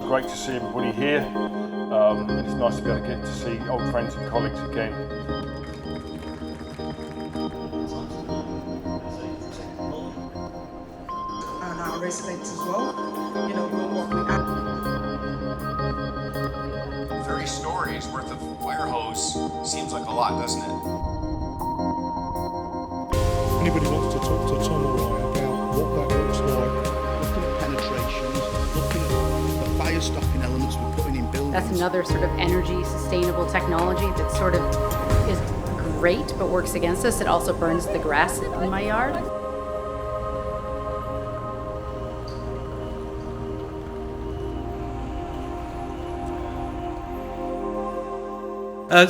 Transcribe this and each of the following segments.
great to see everybody here. It's nice to be able to get to see old friends and colleagues again. And our residents as well. You know, what we have. 30 stories worth of fire hose seems like a lot, doesn't it? Anybody wants to talk to Tom or I about what that looks like? Looking at penetrations, looking at the fire stopping elements we're putting in buildings. That's another sort of energy sustainable technology that sort of is great but works against us. It also burns the grass in my yard.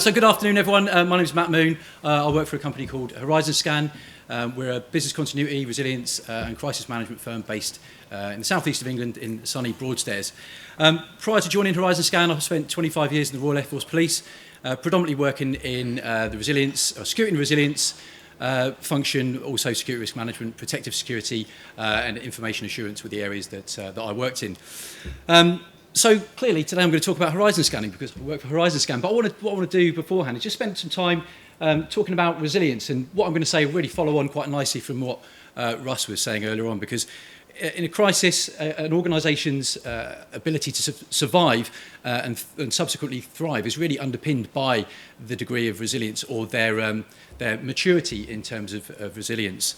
So good afternoon, everyone. My name is Matt Moon. I work for a company called Horizonscan. We're a business continuity, resilience and crisis management firm based in the southeast of England in sunny Broadstairs. Prior to joining Horizonscan, I've spent 25 years in the Royal Air Force Police, predominantly working in the resilience, security and resilience function, also security risk management, protective security and information assurance were the areas that I worked in. So clearly today I'm going to talk about horizon scanning because I work for Horizonscan, but what I want to do beforehand is just spend some time talking about resilience, and what I'm going to say really follow on quite nicely from what Russ was saying earlier on, because in a crisis, an organisation's ability to survive and subsequently thrive is really underpinned by the degree of resilience or their maturity in terms of resilience.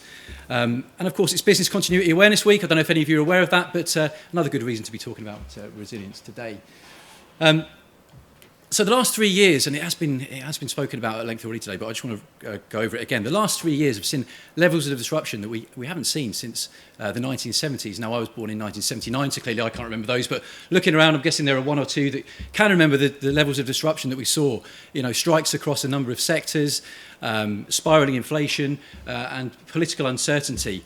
And of course, it's Business Continuity Awareness Week. I don't know if any of you are aware of that, but another good reason to be talking about resilience today. So the last 3 years, and it has been spoken about at length already today, but I just want to go over it again. The last 3 years have seen levels of disruption that we haven't seen since the 1970s. Now, I was born in 1979, so clearly I can't remember those, but looking around, I'm guessing there are one or two that can remember the levels of disruption that we saw. You know, strikes across a number of sectors, spiralling inflation, and political uncertainty.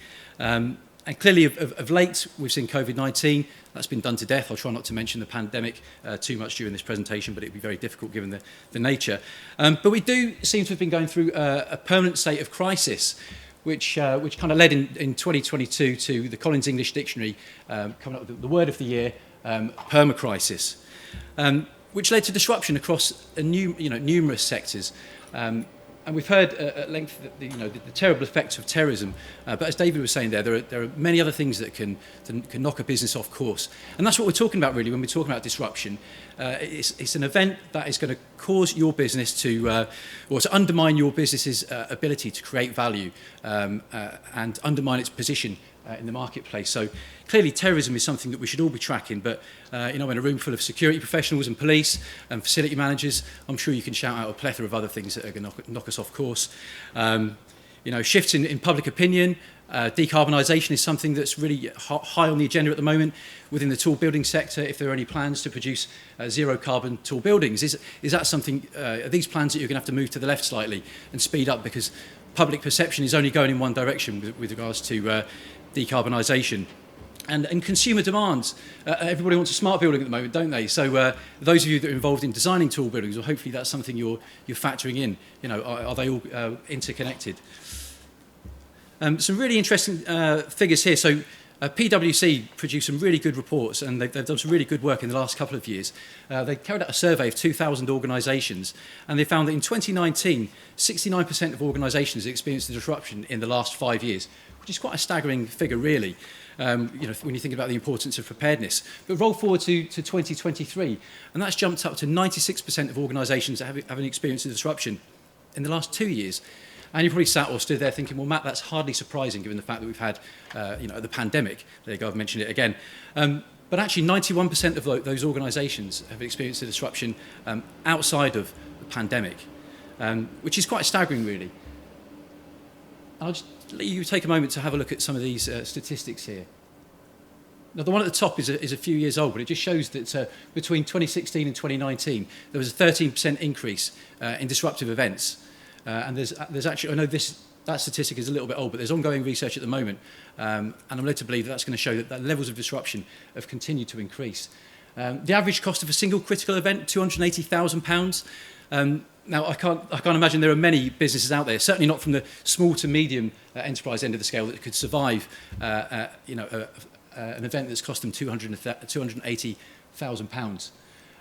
And clearly, of late, we've seen COVID-19. That's been done to death. I'll try not to mention the pandemic too much during this presentation, but it'd be very difficult given the nature. But we do seem to have been going through a permanent state of crisis, which kind of led in 2022 to the Collins English Dictionary coming up with the word of the year, permacrisis, which led to disruption across numerous sectors. And we've heard at length the terrible effects of terrorism. But as David was saying there are many other things that can knock a business off course. And that's what we're talking about really when we're talking about disruption. It's an event that is going to cause your business to undermine your business's ability to create value and undermine its position in the marketplace. So clearly terrorism is something that we should all be tracking, but in a room full of security professionals and police and facility managers, I'm sure you can shout out a plethora of other things that are going to knock us off course. Shifts in public opinion, decarbonisation is something that's really high on the agenda at the moment within the tall building sector. If there are any plans to produce zero carbon tall buildings, is that something, are these plans that you're going to have to move to the left slightly and speed up because public perception is only going in one direction with regards to decarbonisation? And consumer demands. Everybody wants a smart building at the moment, don't they? So those of you that are involved in designing tall buildings, well, hopefully that's something you're factoring in. Are they all interconnected? Some really interesting figures here. So PwC produced some really good reports, and they've done some really good work in the last couple of years. They carried out a survey of 2,000 organisations, and they found that in 2019, 69% of organisations experienced a disruption in the last 5 years, which is quite a staggering figure, really. When you think about the importance of preparedness. But roll forward to 2023, and that's jumped up to 96% of organisations having experienced a disruption in the last 2 years. And you probably sat or stood there thinking, well, Matt, that's hardly surprising given the fact that we've had the pandemic. There you go, I've mentioned it again. But actually 91% of those organisations have experienced a disruption outside of the pandemic, which is quite staggering, really. I'll just let you take a moment to have a look at some of these statistics here. Now, the one at the top is a few years old, but it just shows that between 2016 and 2019, there was a 13% increase in disruptive events. And there's actually, I know that statistic is a little bit old, but there's ongoing research at the moment, and I'm led to believe that's going to show that levels of disruption have continued to increase. The average cost of a single critical event, £280,000. Now, I can't imagine there are many businesses out there, certainly not from the small to medium enterprise end of the scale, that could survive an event that's cost them £280,000 £100,000.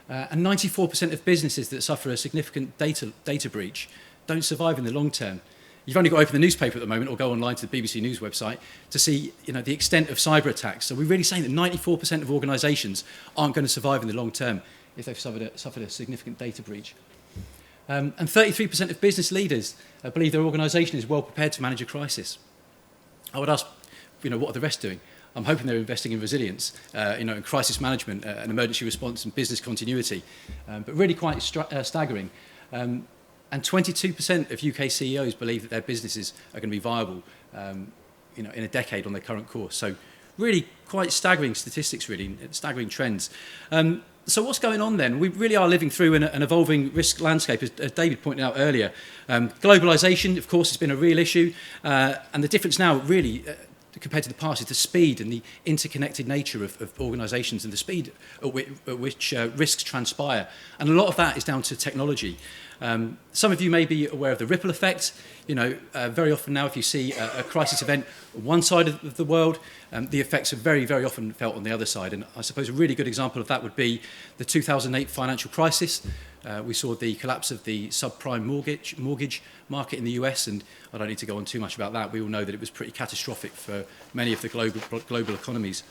And 94% of businesses that suffer a significant data breach don't survive in the long term. You've only got to open the newspaper at the moment or go online to the BBC News website to see the extent of cyber attacks. So we're really saying that 94% of organisations aren't going to survive in the long term if they've suffered a significant data breach. And 33% of business leaders believe their organisation is well prepared to manage a crisis. I would ask, what are the rest doing? I'm hoping they're investing in resilience, in crisis management and emergency response and business continuity, but really quite staggering. And 22% of UK CEOs believe that their businesses are going to be viable, in a decade on their current course. So really quite staggering statistics, really, staggering trends. So what's going on then? We really are living through an evolving risk landscape, as David pointed out earlier. Globalisation, of course, has been a real issue. And the difference now, really, compared to the past, is the speed and the interconnected nature of organisations and the speed at which risks transpire. And a lot of that is down to technology. Some of you may be aware of the ripple effect. Very often now if you see a crisis event on one side of the world, the effects are very, very often felt on the other side. And I suppose a really good example of that would be the 2008 financial crisis. We saw the collapse of the subprime mortgage market in the US, and I don't need to go on too much about that. We all know that it was pretty catastrophic for many of the global economies.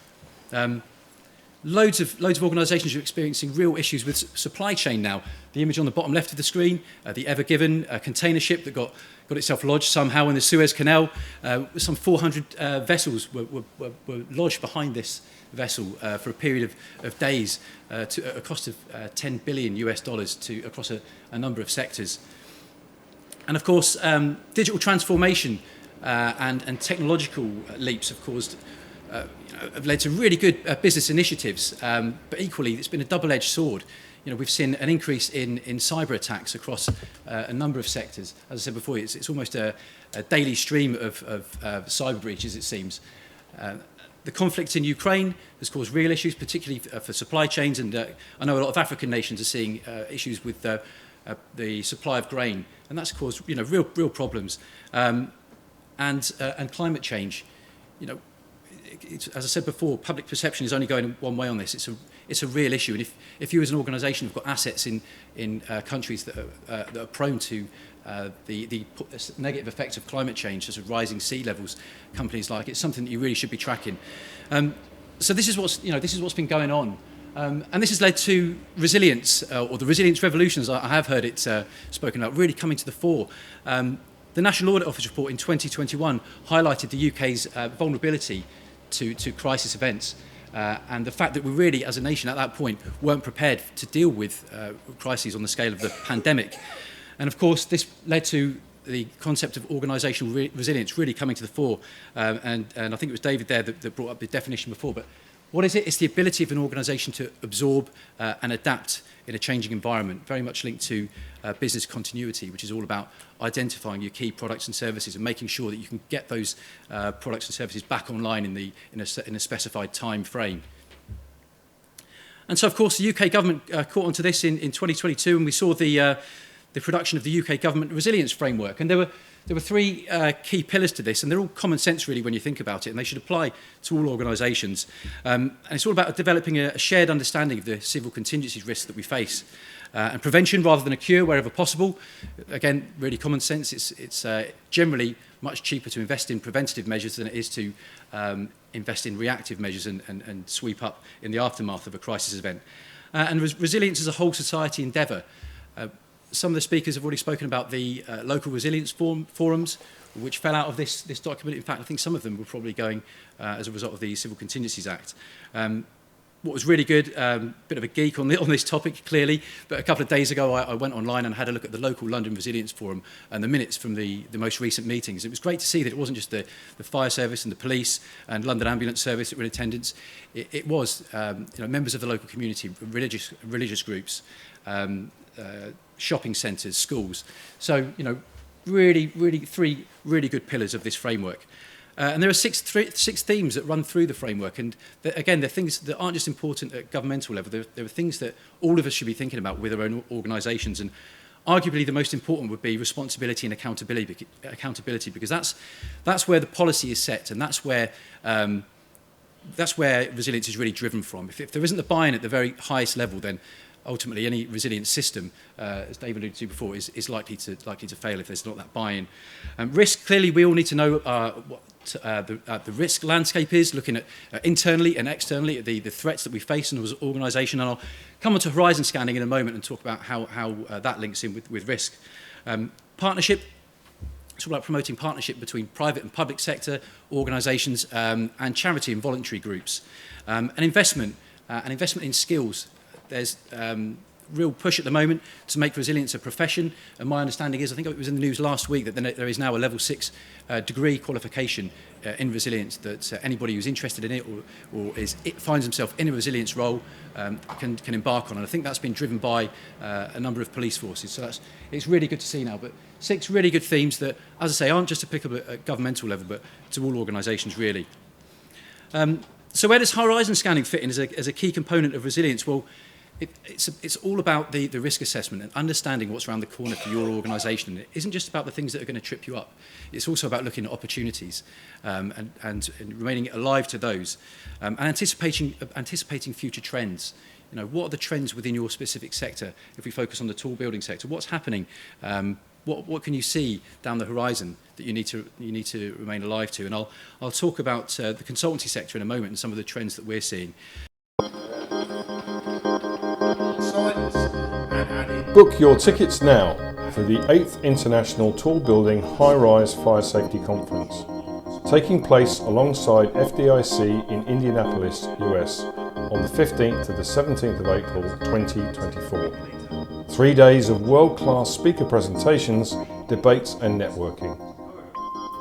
Loads of organisations are experiencing real issues with supply chain now. The image on the bottom left of the screen, the Ever Given container ship that got itself lodged somehow in the Suez Canal. Some 400 vessels were lodged behind this vessel for a period of days to a cost of $10 billion across a number of sectors. And of course, digital transformation and technological leaps have caused have led to really good business initiatives, but equally it's been a double-edged sword. We've seen an increase in cyber attacks across a number of sectors. As I said before, it's almost a daily stream of cyber breaches, it seems. The conflict in Ukraine has caused real issues, particularly for supply chains, and I know a lot of African nations are seeing issues with the supply of grain, and that's caused real problems. And climate change, as I said before, public perception is only going one way on this. It's a real issue, and if you as an organisation have got assets in countries that are prone to the negative effects of climate change, such as rising sea levels, companies like it's something that you really should be tracking. So this is what's been going on, and this has led to resilience or the resilience revolution, as I have heard it spoken about, really coming to the fore. The National Audit Office report in 2021 highlighted the UK's vulnerability to crisis events. And the fact that we really, as a nation at that point, weren't prepared to deal with crises on the scale of the pandemic. And of course, this led to the concept of organisational resilience really coming to the fore. And I think it was David there that brought up the definition before. But what is it? It's the ability of an organisation to absorb and adapt in a changing environment, very much linked to business continuity, which is all about identifying your key products and services and making sure that you can get those products and services back online in a specified time frame. And so, of course, the UK government caught onto this in 2022, and we saw the production of the UK government resilience framework. And there were three key pillars to this, and they're all common sense, really, when you think about it, and they should apply to all organisations. And it's all about developing a shared understanding of the civil contingencies risks that we face. And prevention rather than a cure wherever possible. Again, really common sense. It's generally much cheaper to invest in preventative measures than it is to invest in reactive measures and sweep up in the aftermath of a crisis event. And resilience is a whole society endeavour. Some of the speakers have already spoken about the local resilience forums, which fell out of this document. In fact, I think some of them were probably going as a result of the Civil Contingencies Act. What was really good, bit of a geek on this topic, clearly, but a couple of days ago I went online and had a look at the local London Resilience Forum and the minutes from the most recent meetings. It was great to see that it wasn't just the fire service and the police and London Ambulance Service that were in attendance. It was members of the local community, religious groups, shopping centres, schools. So, really three really good pillars of this framework. And there are six themes that run through the framework. And again, they're things that aren't just important at governmental level. There are things that all of us should be thinking about with our own organisations. And arguably the most important would be responsibility and accountability, because that's where the policy is set, and that's where that's where resilience is really driven from. If there isn't the buy-in at the very highest level, then ultimately any resilient system, as Dave alluded to before, is likely to fail if there's not that buy-in. Risk, clearly we all need to know what the risk landscape is, looking at internally and externally at the threats that we face as an organisation, and I'll come on to Horizonscanning in a moment and talk about how that links in with risk. Partnership. It's all about promoting partnership between private and public sector organisations and charity and voluntary groups. And investment in skills. There's real push at the moment to make resilience a profession, and my understanding is, I think it was in the news last week, that there is now a level 6 degree qualification in resilience that anybody who's interested in it or finds himself in a resilience role can embark on, and I think that's been driven by a number of police forces, so it's really good to see now. But 6 really good themes that, as I say, aren't just applicable at governmental level but to all organisations really. So where does Horizonscanning fit in as a key component of resilience? Well, it's all about the risk assessment and understanding what's around the corner for your organisation. It isn't just about the things that are going to trip you up. It's also about looking at opportunities and remaining alive to those and anticipating future trends. You know, what are the trends within your specific sector? If we focus on the tall building sector, what's happening? What can you see down the horizon that you need to remain alive to? And I'll talk about the consultancy sector in a moment and some of the trends that we're seeing. Book your tickets now for the 8th International Tall Building High-Rise Fire Safety Conference, taking place alongside FDIC in Indianapolis, US, on the 15th to the 17th of April 2024. 3 days of world-class speaker presentations, debates and networking.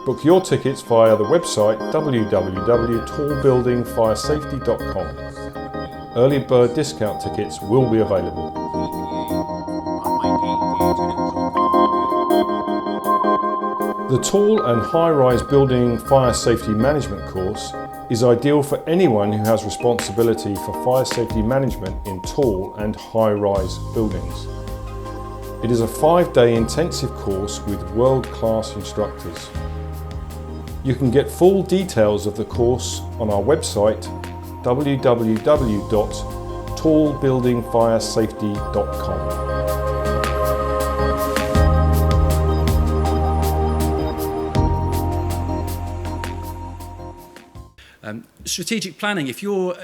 Book your tickets via the website www.tallbuildingfiresafety.com. Early bird discount tickets will be available. The Tall and High-Rise Building Fire Safety Management course is ideal for anyone who has responsibility for fire safety management in tall and high-rise buildings. It is a 5-day intensive course with world-class instructors. You can get full details of the course on our website www.tallbuildingfiresafety.com. Strategic planning. If your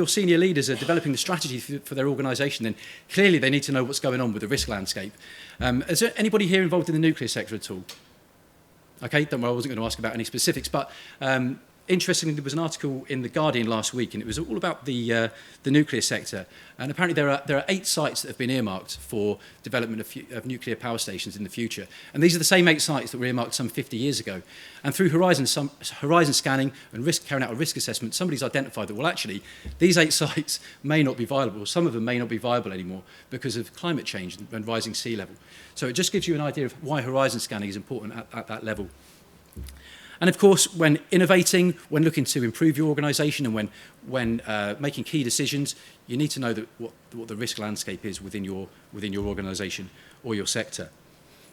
senior leaders are developing the strategy for their organisation, then clearly they need to know what's going on with the risk landscape. Is there anybody here involved in the nuclear sector at all? Okay, don't worry, I wasn't going to ask about any specifics, but interestingly, there was an article in The Guardian last week, and it was all about the nuclear sector. And apparently there are 8 sites that have been earmarked for development of nuclear power stations in the future. And these are the same 8 sites that were earmarked some 50 years ago. And through Horizonscanning and carrying out a risk assessment, somebody's identified that, well, actually, these 8 sites may not be viable, or some of them may not be viable anymore because of climate change and rising sea level. So it just gives you an idea of why Horizonscanning is important at that level. And of course, when innovating, when looking to improve your organisation, and when making key decisions, you need to know what the risk landscape is within your organisation or your sector.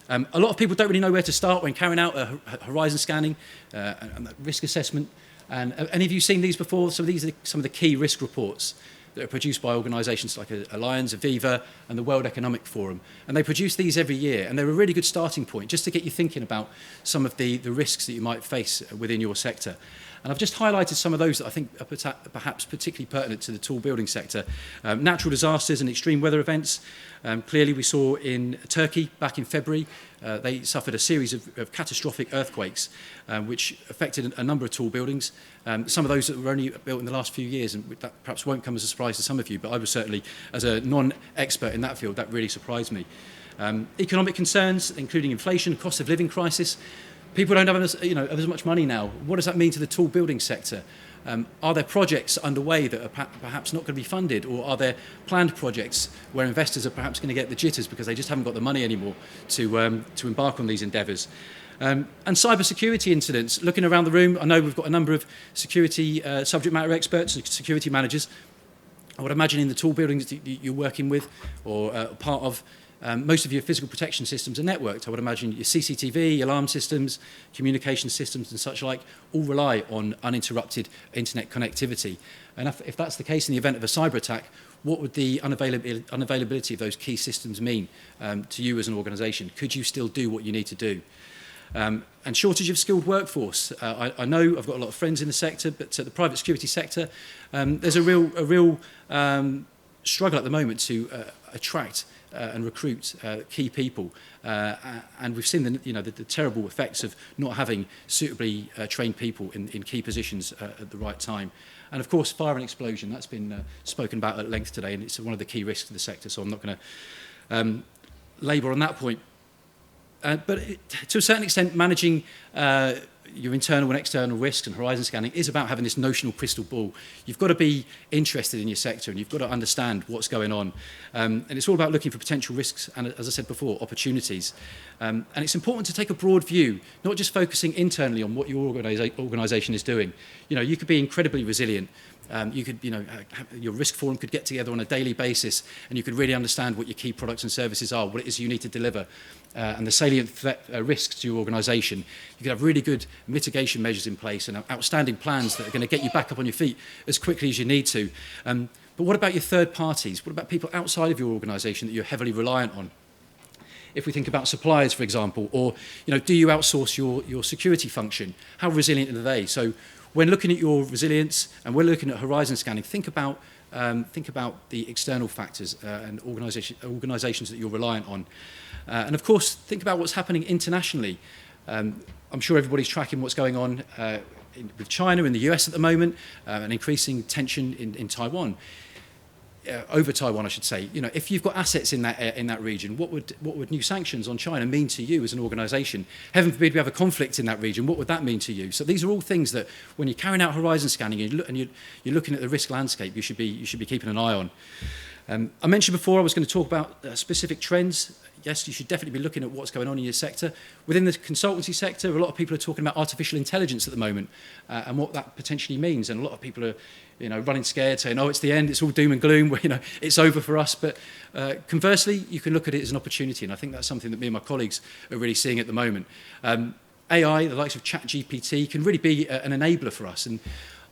A lot of people don't really know where to start when carrying out a Horizonscanning and risk assessment. And any of you seen these before? So these are some of the key risk reports that are produced by organisations like Allianz, Aviva and the World Economic Forum. And they produce these every year, and they're a really good starting point just to get you thinking about some of the risks that you might face within your sector. And I've just highlighted some of those that I think are perhaps particularly pertinent to the tall building sector. Natural disasters and extreme weather events. Clearly we saw in Turkey back in February, they suffered a series of catastrophic earthquakes which affected a number of tall buildings. Some of those that were only built in the last few years, and that perhaps won't come as a surprise to some of you, but I was certainly, as a non-expert in that field, that really surprised me. Economic concerns, including inflation, cost of living crisis. People don't have as much money now. What does that mean to the tall building sector? Are there projects underway that are perhaps not going to be funded, or are there planned projects where investors are perhaps going to get the jitters because they just haven't got the money anymore to embark on these endeavours? And cybersecurity incidents. Looking around the room, I know we've got a number of security subject matter experts and security managers. I would imagine in the tall buildings that you're working with or part of, Most of your physical protection systems are networked. I would imagine your CCTV, alarm systems, communication systems and such like all rely on uninterrupted internet connectivity. And if that's the case in the event of a cyber attack, what would the unavailability of those key systems mean to you as an organisation? Could you still do what you need to do? And shortage of skilled workforce. I know I've got a lot of friends in the sector, but the private security sector, there's a real struggle at the moment to attract and recruit key people, and we've seen the terrible effects of not having suitably trained people in key positions at the right time. And of course, fire and explosion, that's been spoken about at length today, and it's one of the key risks of the sector, so I'm not going to labour on that point. But to a certain extent, managing your internal and external risks and horizon scanning is about having this notional crystal ball. You've got to be interested in your sector and you've got to understand what's going on. And it's all about looking for potential risks and, as I said before, opportunities. And it's important to take a broad view, not just focusing internally on what your organisation is doing. You could be incredibly resilient. You could, your risk forum could get together on a daily basis and you could really understand what your key products and services are, what it is you need to deliver, and the salient risks to your organisation. You could have really good mitigation measures in place and outstanding plans that are going to get you back up on your feet as quickly as you need to. But what about your third parties? What about people outside of your organisation that you're heavily reliant on? If we think about suppliers, for example, or do you outsource your security function? How resilient are they? So when looking at your resilience and we're looking at horizon scanning, think about the external factors and organisations that you're reliant on. And of course, think about what's happening internationally. I'm sure everybody's tracking what's going on with China and the US at the moment, and increasing tension in Taiwan. Over Taiwan, I should say. If you've got assets in that region, what would new sanctions on China mean to you as an organisation? Heaven forbid we have a conflict in that region. What would that mean to you? So these are all things that, when you're carrying out horizon scanning and you're looking at the risk landscape, you should be keeping an eye on. I mentioned before I was going to talk about specific trends. Yes, you should definitely be looking at what's going on in your sector. Within the consultancy sector, a lot of people are talking about artificial intelligence at the moment and what that potentially means. And a lot of people are running scared, saying, oh, it's the end, it's all doom and gloom, it's over for us. But conversely, you can look at it as an opportunity. And I think that's something that me and my colleagues are really seeing at the moment. AI, the likes of ChatGPT, can really be an enabler for us. And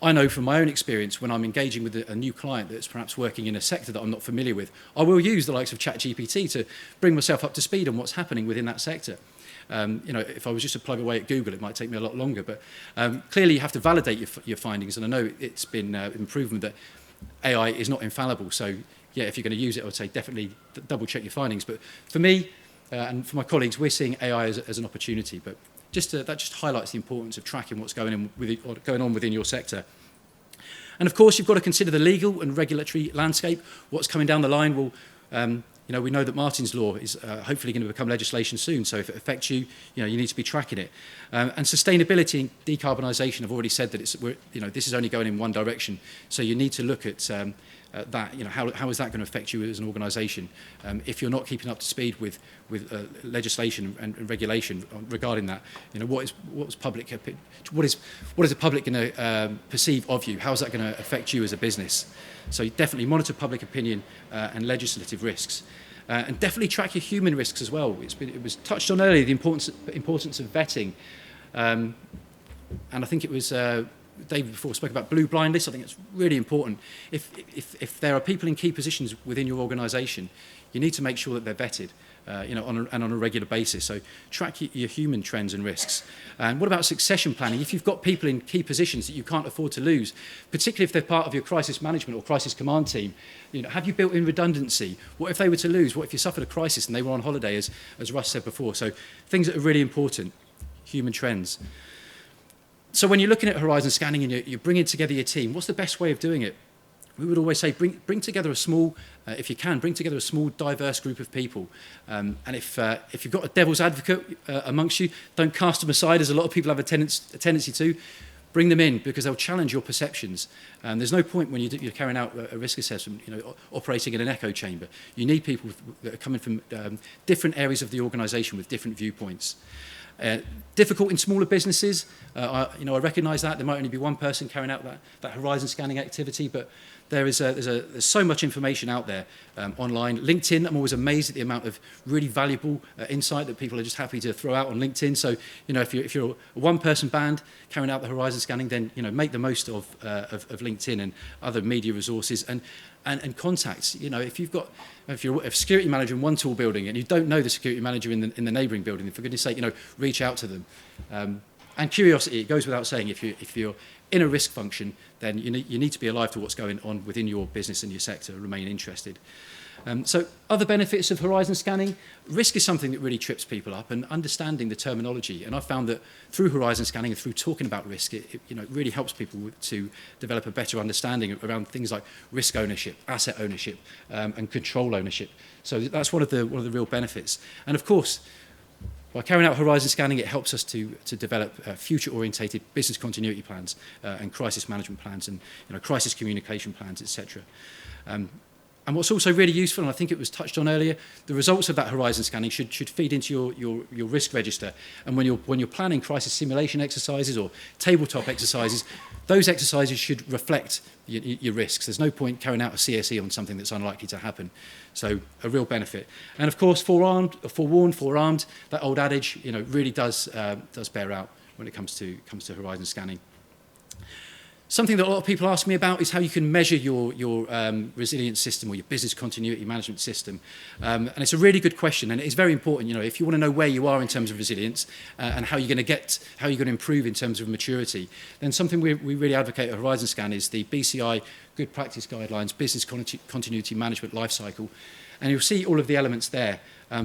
I know from my own experience, when I'm engaging with a new client that's perhaps working in a sector that I'm not familiar with, I will use the likes of ChatGPT to bring myself up to speed on what's happening within that sector. If I was just to plug away at Google, it might take me a lot longer. But clearly, you have to validate your findings. And I know it's been proven that AI is not infallible. So, yeah, if you're going to use it, I would say definitely double check your findings. But for me and for my colleagues, we're seeing AI as an opportunity. But that just highlights the importance of tracking what's going on within your sector. And of course, you've got to consider the legal and regulatory landscape. What's coming down the line will, we know that Martin's Law is hopefully going to become legislation soon. So if it affects you, you need to be tracking it. And sustainability and decarbonisation, I've already said that this is only going in one direction. So you need to look at that. How is that going to affect you as an organisation if you're not keeping up to speed with legislation and regulation regarding that? What is the public going to perceive of you? How is that going to affect you as a business? So you definitely monitor public opinion and legislative risks. And definitely track your human risks as well. It was touched on earlier, the importance of vetting. And I think it was David before spoke about blue blind lists. I think it's really important. If there are people in key positions within your organisation, you need to make sure that they're vetted, on a regular basis. So track your human trends and risks. And what about succession planning? If you've got people in key positions that you can't afford to lose, particularly if they're part of your crisis management or crisis command team, have you built in redundancy? What if they were to lose? What if you suffered a crisis and they were on holiday, as Russ said before? So things that are really important, human trends. So when you're looking at horizon scanning and you're bringing together your team, what's the best way of doing it? We would always say bring together a small, if you can, bring together a small, diverse group of people. And if you've got a devil's advocate amongst you, don't cast them aside, as a lot of people have a tendency to. Bring them in, because they'll challenge your perceptions. There's no point when you're carrying out a risk assessment, operating in an echo chamber. You need people that are coming from different areas of the organisation with different viewpoints. Difficult in smaller businesses. I recognise that there might only be one person carrying out that horizon scanning activity, but there's so much information out there online. LinkedIn, I'm always amazed at the amount of really valuable insight that people are just happy to throw out on LinkedIn. So, if you're a one-person band carrying out the horizon scanning, then make the most of LinkedIn and other media resources and contacts. If you're a security manager in one tool building and you don't know the security manager in the neighbouring building, then for goodness sake, reach out to them. And curiosity, it goes without saying, if you're in a risk function, then you need to be alive to what's going on within your business and your sector, remain interested. So other benefits of horizon scanning, risk is something that really trips people up, and understanding the terminology. And I've found that through horizon scanning and through talking about risk, it really helps people to develop a better understanding around things like risk ownership, asset ownership, and control ownership. So that's one of the real benefits. And of course, by carrying out horizon scanning, it helps us to develop future-orientated business continuity plans and crisis management plans and crisis communication plans, etc. And what's also really useful, and I think it was touched on earlier, the results of that horizon scanning should feed into your risk register. And when you're planning crisis simulation exercises or tabletop exercises, those exercises should reflect your risks. There's no point carrying out a CSE on something that's unlikely to happen. So a real benefit. And of course, forewarned, forearmed, that old adage, really does bear out when it comes to horizon scanning. Something that a lot of people ask me about is how you can measure your resilience system or your business continuity management system. And it's a really good question, and it's very important. If you want to know where you are in terms of resilience and how you're going to improve in terms of maturity, then something we really advocate at Horizon Scan is the BCI Good Practice Guidelines, Business Continuity Management Lifecycle. And you'll see all of the elements there.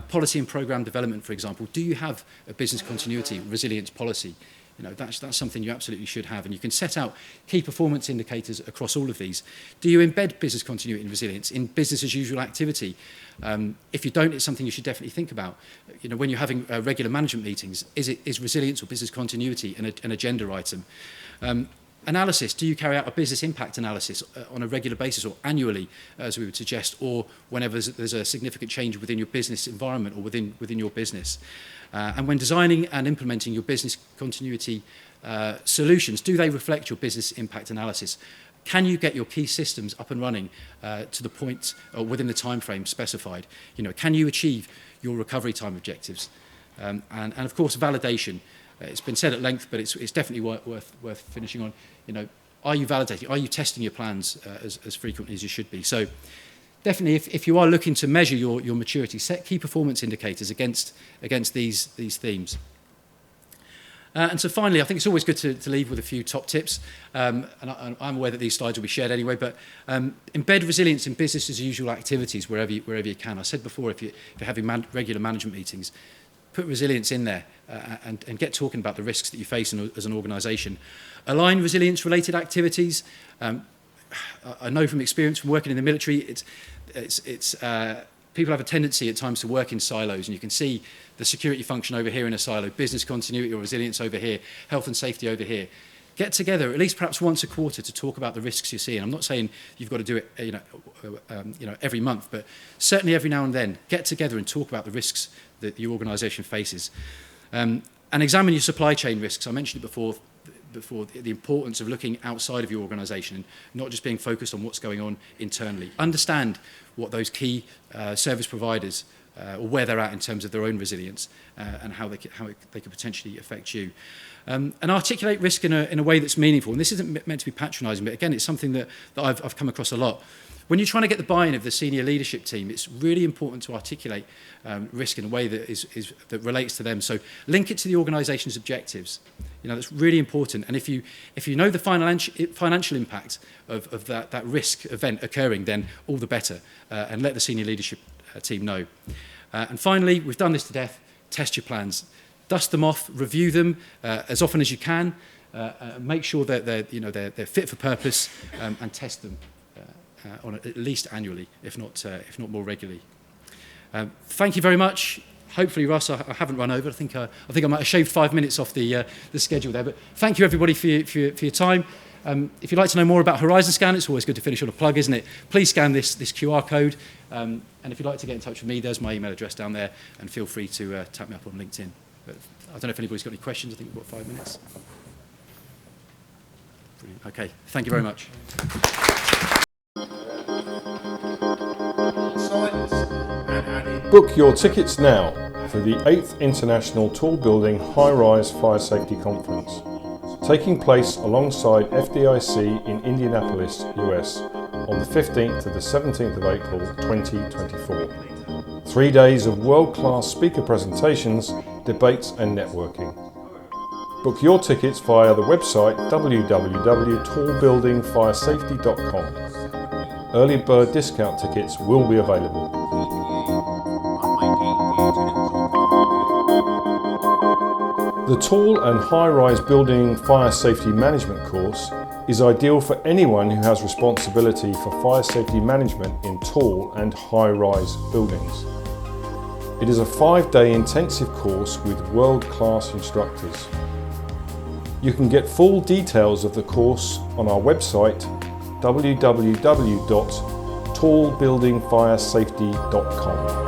Policy and program development, for example. Do you have a business continuity resilience policy? That's something you absolutely should have, and you can set out key performance indicators across all of these. Do you embed business continuity and resilience in business as usual activity? If you don't, it's something you should definitely think about. When you're having regular management meetings, is resilience or business continuity an agenda item? Analysis, do you carry out a business impact analysis on a regular basis or annually, as we would suggest, or whenever there's a significant change within your business environment or within your business? And when designing and implementing your business continuity solutions, do they reflect your business impact analysis? Can you get your key systems up and running to the point or within the time frame specified? Can you achieve your recovery time objectives? And of course, validation. It's been said at length, but it's definitely worth finishing on. Are you validating? Are you testing your plans as frequently as you should be? So definitely, if you are looking to measure your maturity, set key performance indicators against these themes. And so finally, I think it's always good to leave with a few top tips. And I'm aware that these slides will be shared anyway, but embed resilience in business as usual activities wherever you can. I said before, if you're having regular management meetings, put resilience in there and get talking about the risks that you face as an organisation. Align resilience-related activities. I know from experience from working in the military, people have a tendency at times to work in silos, and you can see the security function over here in a silo, business continuity or resilience over here, health and safety over here. Get together at least perhaps once a quarter to talk about the risks you're seeing. I'm not saying you've got to do it every month, but certainly every now and then get together and talk about the risks that your organisation faces. And examine your supply chain risks. I mentioned it before the importance of looking outside of your organisation and not just being focused on what's going on internally. Understand what those key service providers or where they're at in terms of their own resilience and how they could potentially affect you. And articulate risk in a way that's meaningful. And this isn't meant to be patronising, but again, it's something that I've come across a lot. When you're trying to get the buy-in of the senior leadership team, it's really important to articulate risk in a way that relates to them. So link it to the organisation's objectives. That's really important. And if you know the financial impact of that risk event occurring, then all the better. And let the senior leadership team know. And finally, we've done this to death. Test your plans. Dust them off. Review them as often as you can. Make sure that they're fit for purpose, and test them. On at least annually, if not more regularly. Thank you very much. Hopefully, Russ, I haven't run over. I think I might have shaved 5 minutes off the schedule there. But thank you, everybody, for your time. If you'd like to know more about Horizonscan, it's always good to finish on a plug, isn't it? Please scan this QR code. And if you'd like to get in touch with me, there's my email address down there. And feel free to tap me up on LinkedIn. But I don't know if anybody's got any questions. I think we've got 5 minutes. Brilliant. Okay, thank you very much. Book your tickets now for the 8th International Tall Building High-Rise Fire Safety Conference, taking place alongside FDIC in Indianapolis, US, on the 15th to the 17th of April 2024. 3 days of world-class speaker presentations, debates and networking. Book your tickets via the website www.tallbuildingfiresafety.com. Early bird discount tickets will be available. The Tall and High-Rise Building Fire Safety Management course is ideal for anyone who has responsibility for fire safety management in tall and high-rise buildings. It is a 5-day intensive course with world-class instructors. You can get full details of the course on our website www.tallbuildingfiresafety.com.